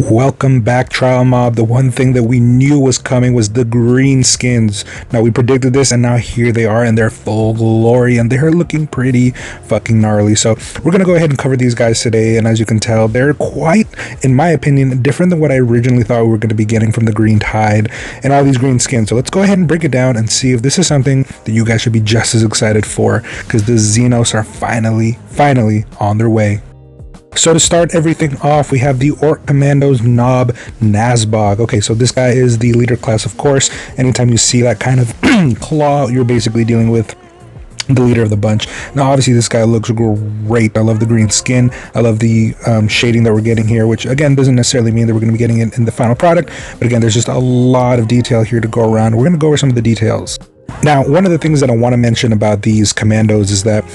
Welcome back, Trial Mob. The one thing that we knew was coming was the green skins. Now, we predicted this, and now here they are in their full glory, and they're looking pretty fucking gnarly. So we're gonna go ahead and cover these guys today, and as you can tell, they're quite, in my opinion, different than what I originally thought we were going to be getting from the Green Tide and all these green skins. So let's go ahead and break it down and see if this is something that you guys should be just as excited for, because the Xenos are finally on their way. So to start everything off, we have the Orc Kommandos Nob Nazbog. Okay, so this guy is the leader class, of course. Anytime you see that kind of claw, you're basically dealing with the leader of the bunch. Now, obviously, this guy looks great. I love the green skin. I love the shading that we're getting here, which, again, doesn't necessarily mean that we're going to be getting it in the final product. But, again, there's just a lot of detail here to go around. We're going to go over some of the details. Now, one of the things that I want to mention about these Kommandos is that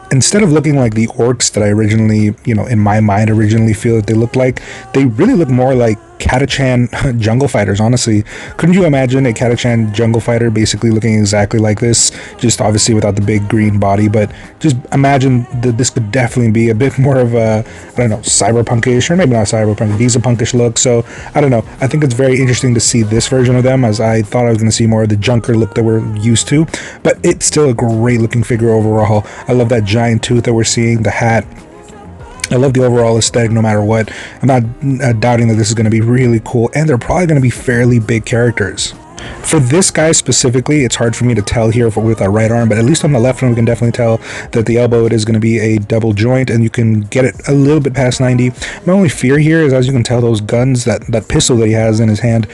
instead of looking like the orcs that I originally, in my mind, originally feel that they look like, they really look more like Catachan jungle fighters, honestly. Couldn't you imagine a Catachan jungle fighter basically looking exactly like this? Just obviously without the big green body, but just imagine that this could definitely be a bit more of a, I don't know, cyberpunkish, or maybe not cyberpunk, dieselpunkish look. So, I don't know. I think it's very interesting to see this version of them, as I thought I was going to see more of the junker look that we're used to. But it's still a great looking figure overall. I love that giant tooth that we're seeing, the hat. I love the overall aesthetic no matter what. I'm not doubting that this is going to be really cool, and they're probably going to be fairly big characters. For this guy specifically, it's hard for me to tell here with our right arm, but at least on the left one we can definitely tell that the elbow, it is going to be a double joint, and you can get it a little bit past 90. My only fear here is, as you can tell, those guns, that pistol that he has in his hand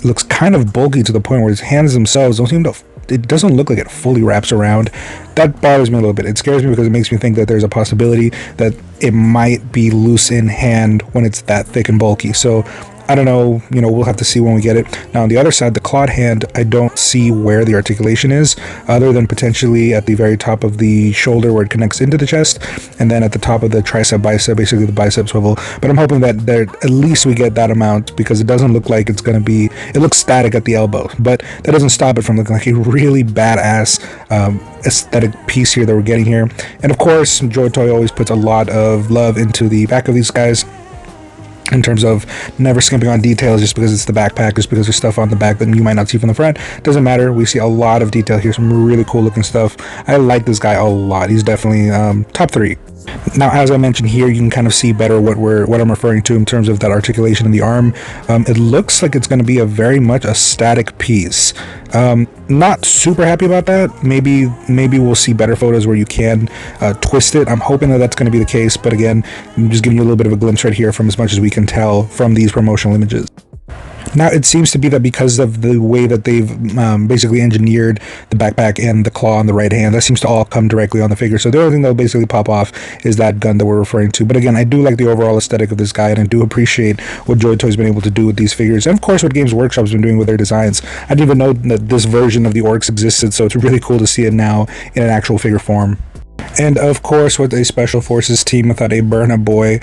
looks kind of bulky to the point where his hands themselves don't seem to, it doesn't look like it fully wraps around. That bothers me a little bit. It scares me because it makes me think that there's a possibility that it might be loose in hand when it's that thick and bulky. So I don't know, we'll have to see when we get it. Now on the other side, the clawed hand, I don't see where the articulation is, other than potentially at the very top of the shoulder where it connects into the chest, and then at the top of the tricep bicep, basically the bicep swivel. But I'm hoping that at least we get that amount, because it doesn't look like it's going to be, it looks static at the elbow, but that doesn't stop it from looking like a really badass aesthetic piece here that we're getting here. And of course, Joytoy always puts a lot of love into the back of these guys, in terms of never skimping on details just because it's the backpack, just because there's stuff on the back that you might not see from the front. Doesn't matter. We see a lot of detail here, some really cool looking stuff. I like this guy a lot. He's definitely top 3. Now, as I mentioned here, you can kind of see better what I'm referring to in terms of that articulation in the arm. It looks like it's going to be very much a static piece. Not super happy about that. Maybe we'll see better photos where you can twist it. I'm hoping that that's going to be the case, but again, I'm just giving you a little bit of a glimpse right here from as much as we can tell from these promotional images. Now, it seems to be that because of the way that they've basically engineered the backpack and the claw on the right hand, that seems to all come directly on the figure. So the only thing that'll basically pop off is that gun that we're referring to. But again, I do like the overall aesthetic of this guy, and I do appreciate what Joytoy's been able to do with these figures. And of course, what Games Workshop's been doing with their designs. I didn't even know that this version of the orcs existed, so it's really cool to see it now in an actual figure form. And of course, with a Special Forces team without a Burna Boy,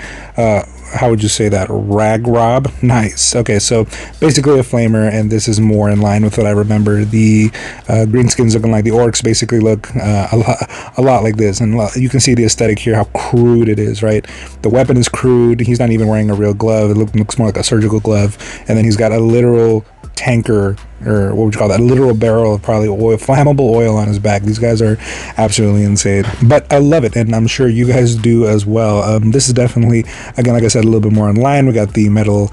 how would you say that? Rag Rob? Nice. Okay, so basically a flamer, and this is more in line with what I remember. The greenskins looking like the orcs basically look a lot like this, and you can see the aesthetic here, how crude it is, right? The weapon is crude. He's not even wearing a real glove. It looks more like a surgical glove, and then he's got a literal tanker, or what would you call that, a literal barrel of probably oil, flammable oil on his back. These guys are absolutely insane, but I love it, and I'm sure you guys do as well. This is definitely, again, like I said, a little bit more in line. We got the metal,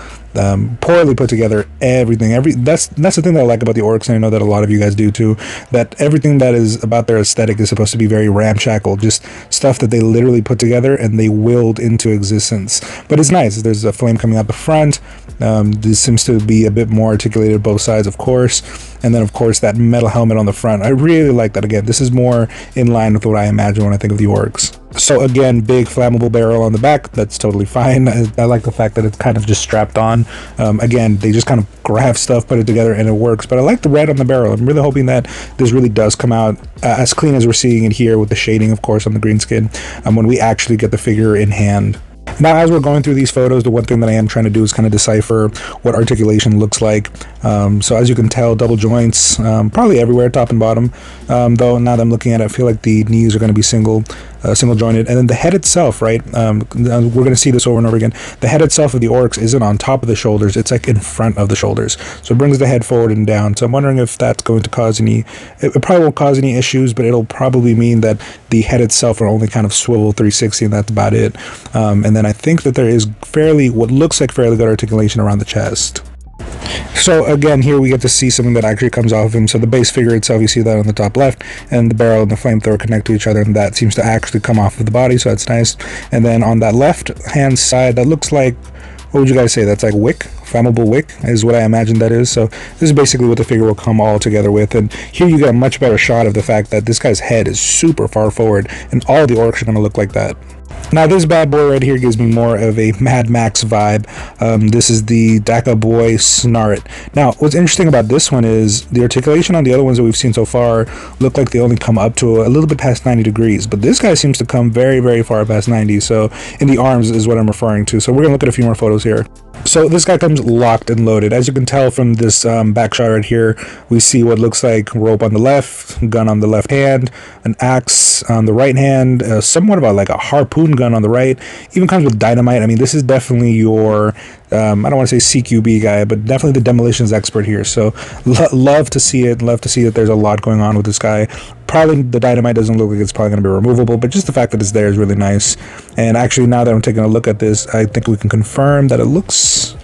poorly put together, everything. That's the thing that I like about the orcs, and I know that a lot of you guys do too, that everything that is about their aesthetic is supposed to be very ramshackle, just stuff that they literally put together and they willed into existence. But it's nice. There's a flame coming out the front. This seems to be a bit more articulated both sides, of course, and then of course that metal helmet on the front. I really like that. Again, this is more in line with what I imagine when I think of the orcs. So again, big flammable barrel on the back, that's totally fine. I like the fact that it's kind of just strapped on. Again, they just kind of grab stuff, put it together, and it works. But I like the red on the barrel. I'm really hoping that this really does come out as clean as we're seeing it here, with the shading, of course, on the green skin, when we actually get the figure in hand. Now, as we're going through these photos, the one thing that I am trying to do is kind of decipher what articulation looks like. So as you can tell, double joints, probably everywhere, top and bottom. Though now that I'm looking at it, I feel like the knees are going to be single jointed, and then the head itself, right? We're going to see this over and over again. The head itself of the orcs isn't on top of the shoulders; it's like in front of the shoulders. So it brings the head forward and down. So I'm wondering if that's going to cause any. It probably won't cause any issues, but it'll probably mean that the head itself will only kind of swivel 360, and that's about it. And then I think that there is what looks like fairly good articulation around the chest. So again, here we get to see something that actually comes off of him. So the base figure itself, you see that on the top left, and the barrel and the flamethrower connect to each other, and that seems to actually come off of the body, so that's nice. And then on that left hand side, that looks like, what would you guys say? That's like wick, flammable wick is what I imagine that is. So this is basically what the figure will come all together with. And here you get a much better shot of the fact that this guy's head is super far forward, and all the orcs are going to look like that. Now this bad boy right here gives me more of a Mad Max vibe. This is the Daka Boy Snarret. Now what's interesting about this one is the articulation on the other ones that we've seen so far look like they only come up to a little bit past 90 degrees, but this guy seems to come very, very far past 90. So in the arms is what I'm referring to. So we're gonna look at a few more photos here. So this guy comes locked and loaded. As you can tell from this back shot right here, we see what looks like rope on the left, gun on the left hand, an axe on the right hand, somewhat of like a harpoon gun on the right. Even comes with dynamite. I mean, this is definitely your I don't want to say CQB guy, but definitely the demolitions expert here. So love to see it. Love to see that there's a lot going on with this guy. Probably the dynamite doesn't look like it's probably going to be removable, but just the fact that it's there is really nice. And actually, now that I'm taking a look at this, I think we can confirm that it looks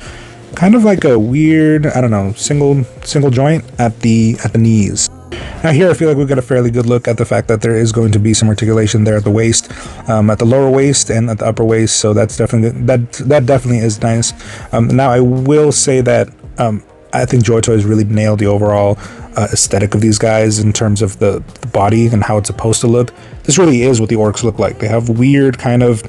kind of like a weird, I don't know, single joint at the knees. Now here I feel like we got a fairly good look at the fact that there is going to be some articulation there at the waist, at the lower waist and at the upper waist. So that's definitely that definitely is nice. Now I will say that I think Joytoy has really nailed the overall aesthetic of these guys in terms of the body and how it's supposed to look. This really is what the orcs look like. They have weird kind of,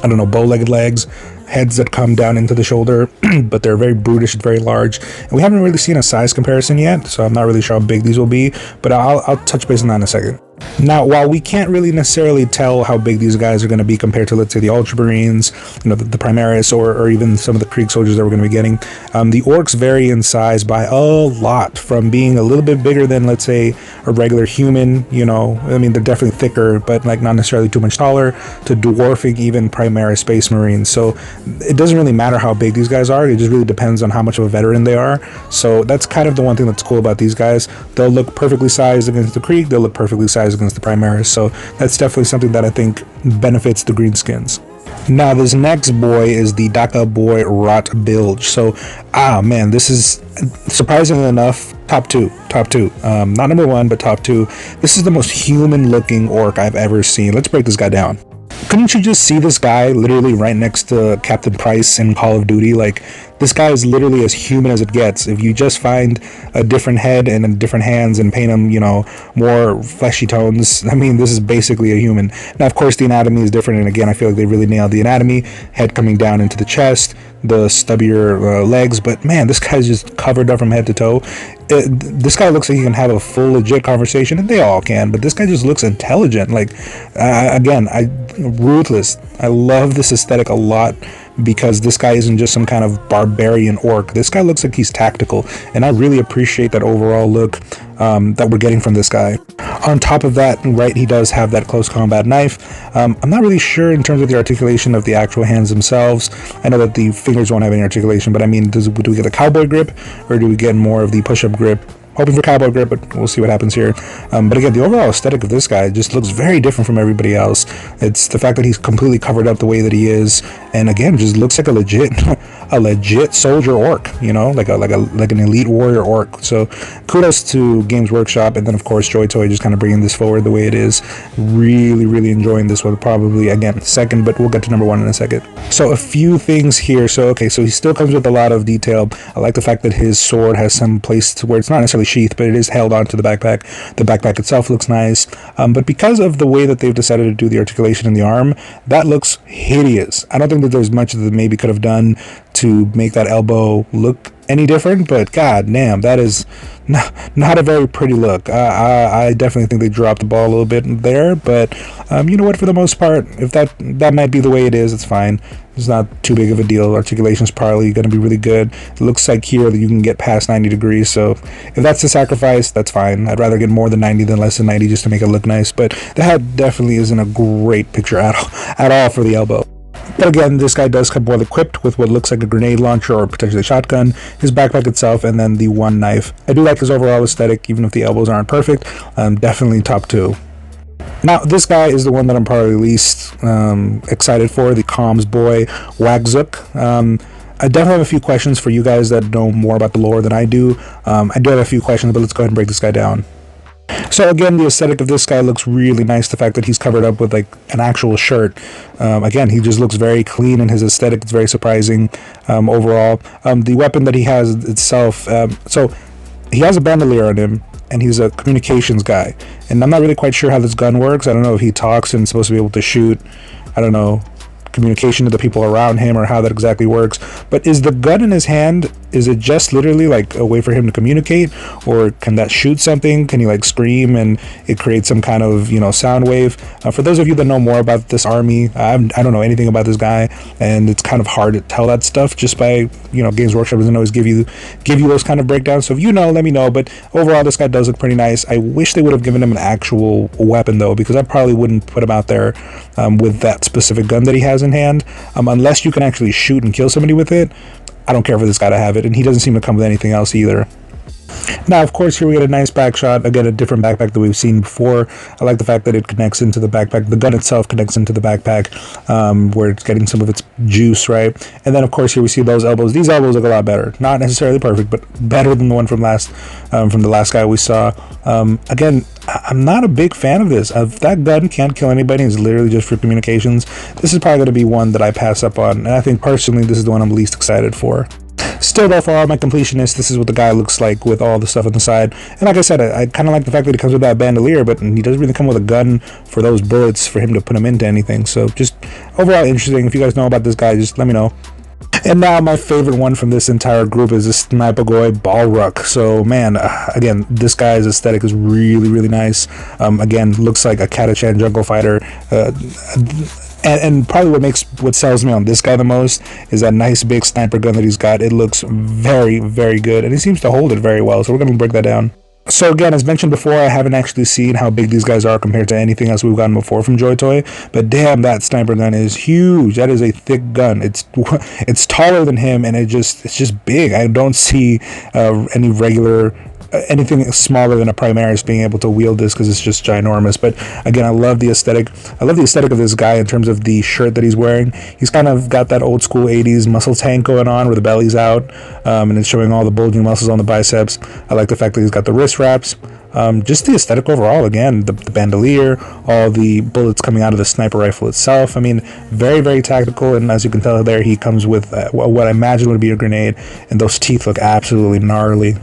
I don't know, bow-legged legs, heads that come down into the shoulder, but they're very brutish, very large. And we haven't really seen a size comparison yet, so I'm not really sure how big these will be, but I'll touch base on that in a second. Now, while we can't really necessarily tell how big these guys are going to be compared to, let's say, the Ultramarines, you know, the Primaris, or even some of the Krieg soldiers that we're going to be getting, the orcs vary in size by a lot, from being a little bit bigger than, let's say, a regular human, you know, I mean, they're definitely thicker, but like not necessarily too much taller, to dwarfing even Primaris Space Marines. So it doesn't really matter how big these guys are, it just really depends on how much of a veteran they are. So that's kind of the one thing that's cool about these guys. They'll look perfectly sized against the Krieg, they'll look perfectly sized against the Primaris, so that's definitely something that I think benefits the greenskins. Now this next boy is the Daka Boy Rot Bilge. So man, this is surprisingly enough top two, not number one, but top two. This is the most human looking orc I've ever seen. Let's break this guy down. Couldn't you just see this guy literally right next to Captain Price in Call of Duty? Like, this guy is literally as human as it gets. If you just find a different head and different hands and paint him, you know, more fleshy tones, I mean, this is basically a human. Now, of course, the anatomy is different, and again, I feel like they really nailed the anatomy. Head coming down into the chest, the stubbier legs, but man, this guy's just covered up from head to toe. This guy looks like he can have a full legit conversation, and they all can, but this guy just looks intelligent. Like, again, ruthless. I love this aesthetic a lot, because this guy isn't just some kind of barbarian orc. This guy looks like he's tactical, and I really appreciate that overall look that we're getting from this guy. On top of that, right, he does have that close combat knife. I'm not really sure in terms of the articulation of the actual hands themselves. I know that the fingers won't have any articulation, but I mean, do we get a cowboy grip, or do we get more of the push-up grip? Hoping for cowboy grip, but we'll see what happens here. But again, the overall aesthetic of this guy just looks very different from everybody else. It's the fact that he's completely covered up the way that he is, and again, just looks like a legit soldier orc, you know, like an elite warrior orc. So kudos to Games Workshop, and then of course Joytoy just kind of bringing this forward the way it is. Really enjoying this one. Probably again second, but we'll get to number one in a second. So a few things here. So okay, so he still comes with a lot of detail. I like the fact that his sword has some place to where it's not necessarily sheath, but it is held onto the backpack. The backpack itself looks nice, but because of the way that they've decided to do the articulation in the arm, that looks hideous. I don't think that there's much that they maybe could have done to make that elbow look any different, but god damn, that is not a very pretty look. I definitely think they dropped the ball a little bit there, but you know what, for the most part, if that might be the way it is, it's fine. It's not too big of a deal. Articulation's probably going to be really good. It looks like here that you can get past 90 degrees, so if that's the sacrifice, that's fine. I'd rather get more than 90 than less than 90 just to make it look nice, but the head definitely isn't a great picture at all for the elbow. But again, this guy does come well equipped with what looks like a grenade launcher or potentially a shotgun, his backpack itself, and then the one knife. I do like his overall aesthetic, even if the elbows aren't perfect. Definitely top 2. Now, this guy is the one that I'm probably least excited for, the comms boy, Wagzook. I definitely have a few questions for you guys that know more about the lore than I do. I do have a few questions, but let's go ahead and break this guy down. So again, the aesthetic of this guy looks really nice. The fact that he's covered up with like an actual shirt. Again, he just looks very clean in his aesthetic. It's very surprising overall. The weapon that he has itself, so he has a bandolier on him, and he's a communications guy. And I'm not really quite sure how this gun works. I don't know if he talks and is supposed to be able to shoot, I don't know, communication to the people around him or how that exactly works. But is the gun in his hand, is it just literally like a way for him to communicate, or can that shoot something? Can he like scream and it creates some kind of, you know, sound wave? For those of you that know more about this army, I don't know anything about this guy, and it's kind of hard to tell that stuff just by, you know, Games Workshop doesn't always give you those kind of breakdowns. So if you know, let me know. But overall, this guy does look pretty nice. I wish they would have given him an actual weapon though, because I probably wouldn't put him out there with that specific gun that he has in hand, unless you can actually shoot and kill somebody with it. I don't care for this guy to have it, and he doesn't seem to come with anything else either. Now, of course, here we get a nice back shot. Again, a different backpack that we've seen before. I like the fact that it connects into the backpack. The gun itself connects into the backpack, where it's getting some of its juice, right? And then, of course, here we see those elbows. These elbows look a lot better. Not necessarily perfect, but better than the one from the last guy we saw. Again, I'm not a big fan of this. If that gun can't kill anybody, it's literally just for communications, this is probably going to be one that I pass up on. And I think, personally, this is the one I'm least excited for. Still, though, for all my completionists, this is what the guy looks like with all the stuff on the side. And like I said, I kind of like the fact that he comes with that bandolier, but he doesn't really come with a gun for those bullets for him to put him into anything. So just overall interesting. If you guys know about this guy, just let me know. And now my favorite one from this entire group is this Snipagoy Balruk. So man, again, this guy's aesthetic is really, really nice. Again, looks like a Katachan jungle fighter. And probably what sells me on this guy the most is that nice big sniper gun that he's got. It looks very, very good, and he seems to hold it very well. So we're going to break that down. So again, as mentioned before, I haven't actually seen how big these guys are compared to anything else we've gotten before from Joytoy. But damn, that sniper gun is huge. That is a thick gun. It's taller than him, and it's just big. I don't see any regular anything smaller than a Primaris being able to wield this, because it's just ginormous. But again, I love the aesthetic. I love the aesthetic of this guy in terms of the shirt that he's wearing. He's kind of got that old school 80s muscle tank going on where the belly's out, and it's showing all the bulging muscles on the biceps. I like the fact that he's got the wrist wraps. Just the aesthetic overall, again, the bandolier, all the bullets coming out of the sniper rifle itself. I mean, very, very tactical, and as you can tell there, he comes with what I imagine would be a grenade, and those teeth look absolutely gnarly.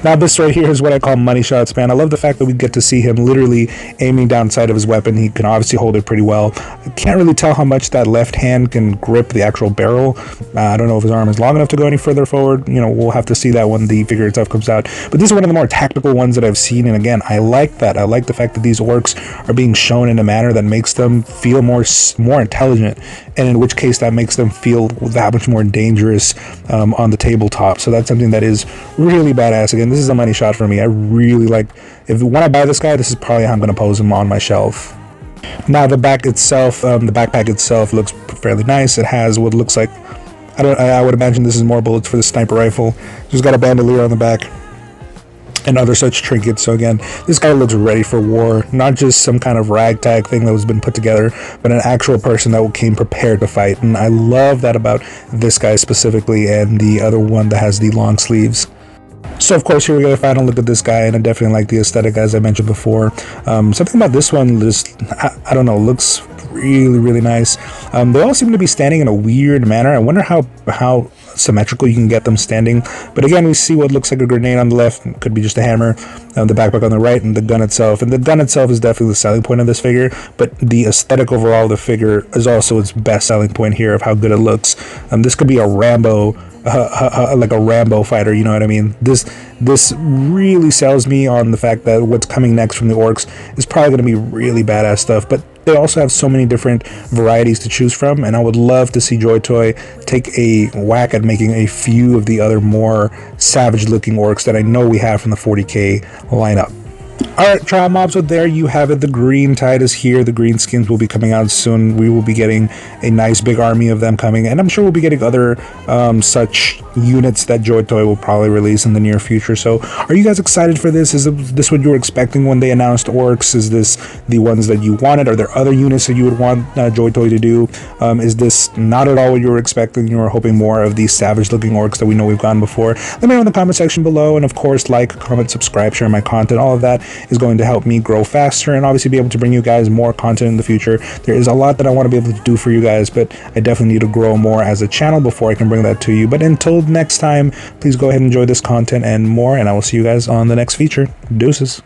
Now this right here is what I call money shots, man. I love the fact that we get to see him literally aiming down sight of his weapon. He can obviously hold it pretty well. I can't really tell how much that left hand can grip the actual barrel. I don't know if his arm is long enough to go any further forward. You know, we'll have to see that when the figure itself comes out. But this is one of the more tactical ones that I've seen, and again, I like that. I like the fact that these orcs are being shown in a manner that makes them feel more intelligent, and in which case that makes them feel that much more dangerous on the tabletop. So that's something that is really badass. Again, this is a money shot for me. I really like, when I buy this guy, this is probably how I'm going to pose him on my shelf. Now the back itself, the backpack itself looks fairly nice. It has what looks like, I would imagine this is more bullets for the sniper rifle. Just got a bandolier on the back and other such trinkets. So again, this guy looks ready for war, not just some kind of ragtag thing that was been put together, but an actual person that came prepared to fight. And I love that about this guy specifically, and the other one that has the long sleeves. So of course, here we get a final look at this guy, and I definitely like the aesthetic, as I mentioned before. Something about this one just, I don't know, looks really nice. They all seem to be standing in a weird manner. I wonder how symmetrical you can get them standing. But again, we see what looks like a grenade on the left, could be just a hammer, the backpack on the right, and the gun itself. And the gun itself is definitely the selling point of this figure, but the aesthetic overall of the figure is also its best selling point here of how good it looks. This could be a Rambo, like a Rambo fighter, you know what I mean? This really sells me on the fact that what's coming next from the orcs is probably going to be really badass stuff, but they also have so many different varieties to choose from, and I would love to see Joytoy take a whack at making a few of the other more savage looking orcs that I know we have from the 40k lineup. Alright, trial mobs, so there you have it. The green tide is here. The green skins will be coming out soon. We will be getting a nice big army of them coming, and I'm sure we'll be getting other such units that Joytoy will probably release in the near future. So are you guys excited for this? Is this what you were expecting when they announced orcs? Is this the ones that you wanted? Are there other units that you would want Joytoy to do? Is this not at all what you were expecting? You were hoping more of these savage looking orcs that we know we've gotten before? Let me know in the comment section below, and of course, like, comment, subscribe, share my content. All of that is going to help me grow faster and obviously be able to bring you guys more content in the future. There is a lot that I want to be able to do for you guys, but I definitely need to grow more as a channel before I can bring that to you. But until next time, please go ahead and enjoy this content and more, and I will see you guys on the next feature. Deuces.